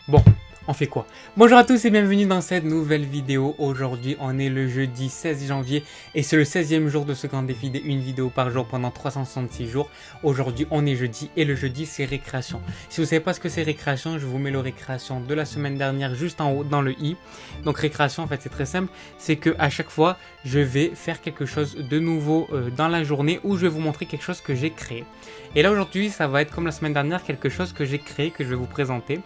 Bon, on fait quoi? Bonjour à tous et bienvenue dans cette nouvelle vidéo. Aujourd'hui, on est le jeudi 16 janvier et c'est le 16e jour de ce grand défi de une vidéo par jour pendant 366 jours. Aujourd'hui, on est jeudi et le jeudi, c'est récréation. Si vous ne savez pas ce que c'est récréation, je vous mets le récréation de la semaine dernière juste en haut dans le i. Donc récréation, en fait, c'est très simple. C'est que à chaque fois, je vais faire quelque chose de nouveau dans la journée où je vais vous montrer quelque chose que j'ai créé. Et là, aujourd'hui, ça va être comme la semaine dernière, quelque chose que j'ai créé, que je vais vous présenter.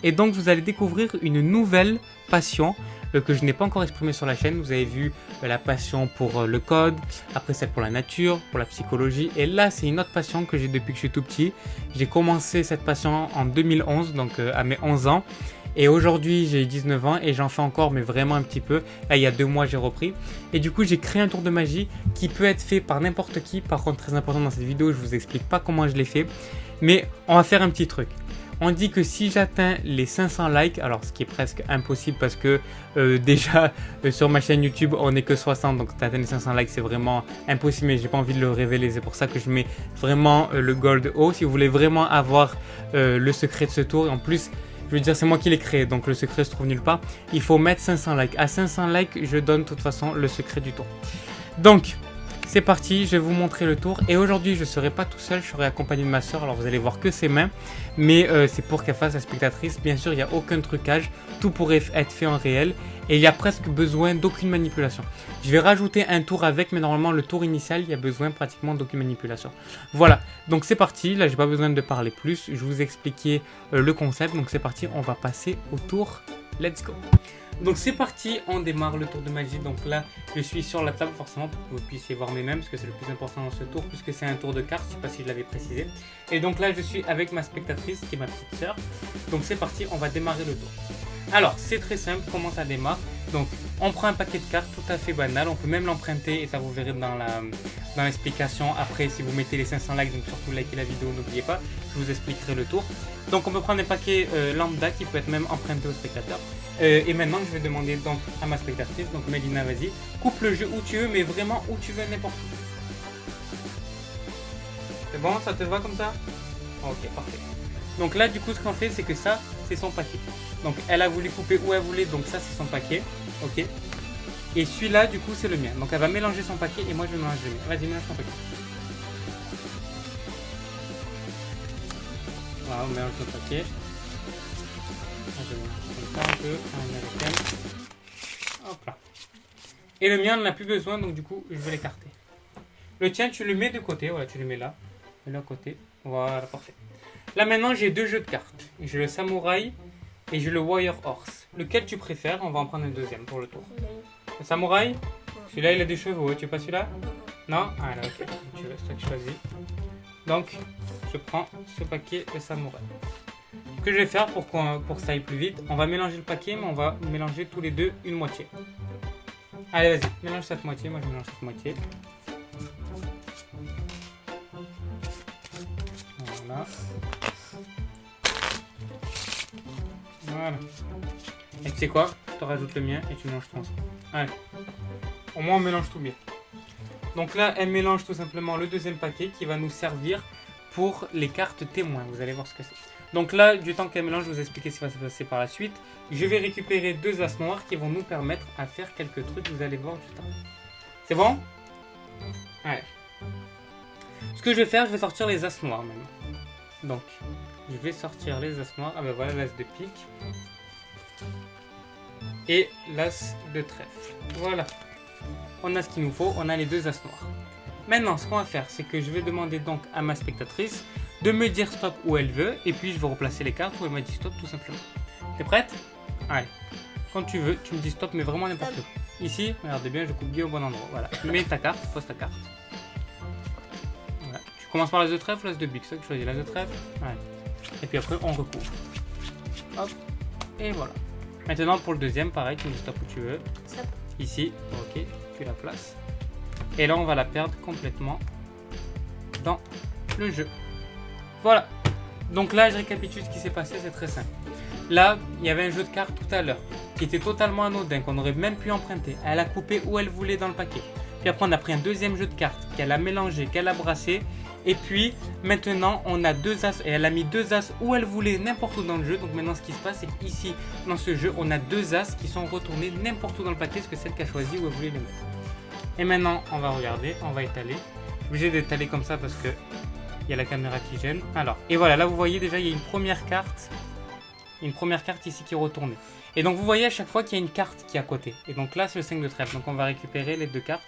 Et donc, vous allez découvrir une nouvelle passion que je n'ai pas encore exprimée sur la chaîne. Vous avez vu la passion pour le code, après celle pour la nature, pour la psychologie. Et là, c'est une autre passion que j'ai depuis que je suis tout petit. J'ai commencé cette passion en 2011, donc à mes 11 ans. Et aujourd'hui, j'ai 19 ans et j'en fais encore, mais vraiment un petit peu. Là, il y a 2 mois, j'ai repris. Et du coup, j'ai créé un tour de magie qui peut être fait par n'importe qui. Par contre, très important dans cette vidéo, je vous explique pas comment je l'ai fait. Mais on va faire un petit truc. On dit que si j'atteins les 500 likes, alors ce qui est presque impossible parce que déjà sur ma chaîne YouTube on n'est que 60, donc d'atteindre les 500 likes c'est vraiment impossible, mais j'ai pas envie de le révéler, c'est pour ça que je mets vraiment le gold haut. Si vous voulez vraiment avoir le secret de ce tour, et en plus je veux dire c'est moi qui l'ai créé, donc le secret se trouve nulle part, il faut mettre 500 likes. À 500 likes je donne de toute façon le secret du tour. Donc c'est parti, je vais vous montrer le tour. Et aujourd'hui, je ne serai pas tout seul, je serai accompagné de ma soeur. Alors vous allez voir que ses mains, mais c'est pour qu'elle fasse la spectatrice. Bien sûr, il n'y a aucun trucage, tout pourrait être fait en réel. Et il n'y a presque besoin d'aucune manipulation. Je vais rajouter un tour avec, mais normalement, le tour initial, il y a besoin pratiquement d'aucune manipulation. Voilà, donc c'est parti. Là, je n'ai pas besoin de parler plus. Je vous expliquer le concept. Donc c'est parti, on va passer au tour. Let's go! Donc c'est parti, on démarre le tour de magie. Donc là, je suis sur la table forcément pour que vous puissiez voir mes mains, parce que c'est le plus important dans ce tour, puisque c'est un tour de cartes, je ne sais pas si je l'avais précisé. Et donc là, je suis avec ma spectatrice, qui est ma petite sœur. Donc c'est parti, on va démarrer le tour. Alors, c'est très simple, comment ça démarre. Donc, on prend un paquet de cartes tout à fait banal, on peut même l'emprunter, et ça vous verrez dans l'explication. Après, si vous mettez les 500 likes, donc surtout likez la vidéo, n'oubliez pas, je vous expliquerai le tour. Donc on peut prendre un paquet lambda qui peut être même emprunté au spectateur. Et maintenant je vais demander donc à ma spectatrice, donc Mélina, vas-y, coupe le jeu où tu veux, mais vraiment où tu veux, n'importe où. C'est bon, ça te va comme ça? Ok, parfait. Donc là du coup ce qu'on fait c'est que ça c'est son paquet. Donc elle a voulu couper où elle voulait, donc ça c'est son paquet. Ok. Et celui-là du coup c'est le mien. Donc elle va mélanger son paquet et moi je mélange le mien. Vas-y, mélange ton paquet. Voilà, on mélange le paquet. Je mélange comme ça un peu, américaine. Hop là. Et le mien, on n'en a plus besoin, donc du coup, je vais l'écarter. Le tien, tu le mets de côté, voilà, tu le mets là. Mets-le à côté. Voilà, parfait. Là maintenant, j'ai 2 jeux de cartes. J'ai le samouraï et j'ai le warrior horse. Lequel tu préfères? On va en prendre un deuxième pour le tour. Le samouraï? Celui-là, il a des chevaux. Tu veux pas celui-là? Non? Ah là, ok. Tu veux, c'est toi qui choisis. Donc, je prends ce paquet de samouraï. Ce que je vais faire pour que ça aille plus vite, on va mélanger le paquet, mais on va mélanger tous les deux une moitié. Allez, vas-y, mélange cette moitié, moi je mélange cette moitié. Voilà. Voilà. Et tu sais quoi? Je te rajoute le mien et tu mélanges tout ensemble. Allez. Au moins on mélange tout bien. Donc là, elle mélange tout simplement le deuxième paquet qui va nous servir pour les cartes témoins. Vous allez voir ce que c'est. Donc là, du temps qu'elle mélange, je vais vous expliquer ce qui va se passer par la suite. Je vais récupérer 2 as noirs qui vont nous permettre à faire quelques trucs. Vous allez voir juste après. C'est bon? Allez. Ce que je vais faire, je vais sortir les as noirs maintenant. Donc, je vais sortir les as noirs. Ah ben voilà, l'as de pique. Et l'as de trèfle. Voilà. On a ce qu'il nous faut, on a les 2 as noirs. Maintenant, ce qu'on va faire, c'est que je vais demander donc à ma spectatrice de me dire stop où elle veut, et puis je vais replacer les cartes où elle m'a dit stop tout simplement. T'es prête? Allez. Quand tu veux, tu me dis stop, mais vraiment n'importe où. Ici, regardez bien, je coupe bien au bon endroit. Voilà. Tu mets ta carte, pose ta carte. Voilà. Tu commences par l'as de trèfle ou l'as de bique? C'est ça que tu choisis, l'as de trèfle. Allez. Et puis après, on recouvre. Hop. Et voilà. Maintenant, pour le deuxième, pareil, tu me dis stop où tu veux. Stop. Ici, ok, tu la places. Et là, on va la perdre complètement dans le jeu. Voilà. Donc là, je récapitule ce qui s'est passé, c'est très simple. Là, il y avait un jeu de cartes tout à l'heure qui était totalement anodin, qu'on aurait même pu emprunter. Elle a coupé où elle voulait dans le paquet. Puis après, on a pris un deuxième jeu de cartes qu'elle a mélangé, qu'elle a brassé. Et puis maintenant on a 2 as et elle a mis 2 as où elle voulait n'importe où dans le jeu. Donc maintenant ce qui se passe c'est qu'ici dans ce jeu on a 2 as qui sont retournés n'importe où dans le paquet, ce que celle qui a choisi où elle voulait les mettre. Et maintenant on va regarder, on va étaler. Je suis obligé d'étaler comme ça parce que il y a la caméra qui gêne. Alors, et voilà, là vous voyez déjà il y a une première carte. Une première carte ici qui est retournée. Et donc vous voyez à chaque fois qu'il y a une carte qui est à côté. Et donc là c'est le 5 de trèfle. Donc on va récupérer les 2 cartes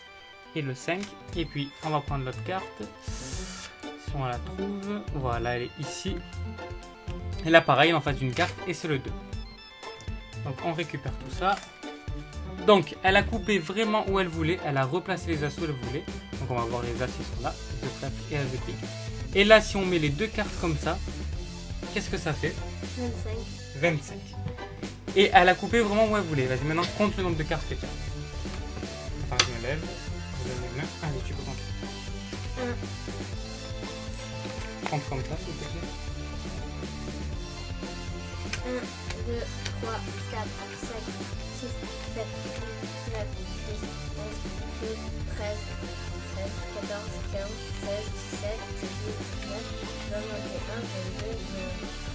et le 5. Et puis on va prendre l'autre carte. Si on la trouve. Voilà, elle est ici. Et là pareil, en face d'une carte et c'est le 2. Donc on récupère tout ça. Donc elle a coupé vraiment où elle voulait. Elle a replacé les as où elle voulait. Donc on va voir les as qui sont là. De trèfle et as de pique. Et là si on met les 2 cartes comme ça, qu'est-ce que ça fait? 25. 25. Et elle a coupé vraiment où elle voulait. Vas-y, maintenant compte le nombre de cartes que tu as. Enfin, je me lève. Je donne mes mains. Allez, tu peux compter. 1. Compte comme ça, s'il te plaît. 1, 2, 3, 4, 5, 6, 7, 8, 9, 10, 11, 12, 13, 14, 15, 16, 17, 18, 19, 20, 21, 22,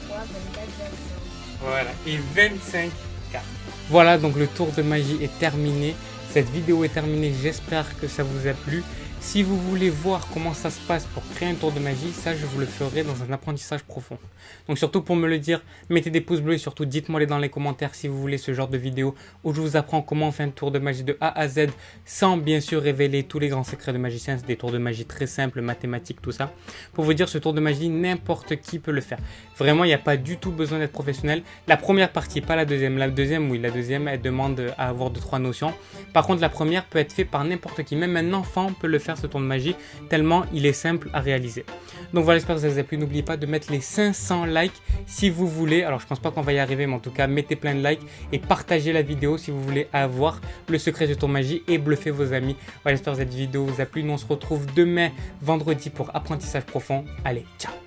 23, 24, 25. Voilà, et 25 cartes. Voilà, donc le tour de magie est terminé. Cette vidéo est terminée, j'espère que ça vous a plu. Si vous voulez voir comment ça se passe pour créer un tour de magie, ça je vous le ferai dans un apprentissage profond. Donc surtout pour me le dire, mettez des pouces bleus et surtout dites-moi dans les commentaires si vous voulez ce genre de vidéo où je vous apprends comment on fait un tour de magie de A à Z sans bien sûr révéler tous les grands secrets de magicien. C'est des tours de magie très simples, mathématiques, tout ça. Pour vous dire, ce tour de magie, n'importe qui peut le faire. Vraiment, il n'y a pas du tout besoin d'être professionnel. La première partie, pas la deuxième. La deuxième, oui, la deuxième, elle demande à avoir 2-3 notions. Par contre, la première peut être faite par n'importe qui. Même un enfant peut le faire, ce tour de magie, tellement il est simple à réaliser. Donc voilà, j'espère que ça vous a plu. N'oubliez pas de mettre les 500 likes si vous voulez. Alors, je pense pas qu'on va y arriver, mais en tout cas, mettez plein de likes et partagez la vidéo si vous voulez avoir le secret du tour de magie et bluffer vos amis. Voilà, j'espère que cette vidéo vous a plu. Nous, on se retrouve demain, vendredi, pour apprentissage profond. Allez, ciao!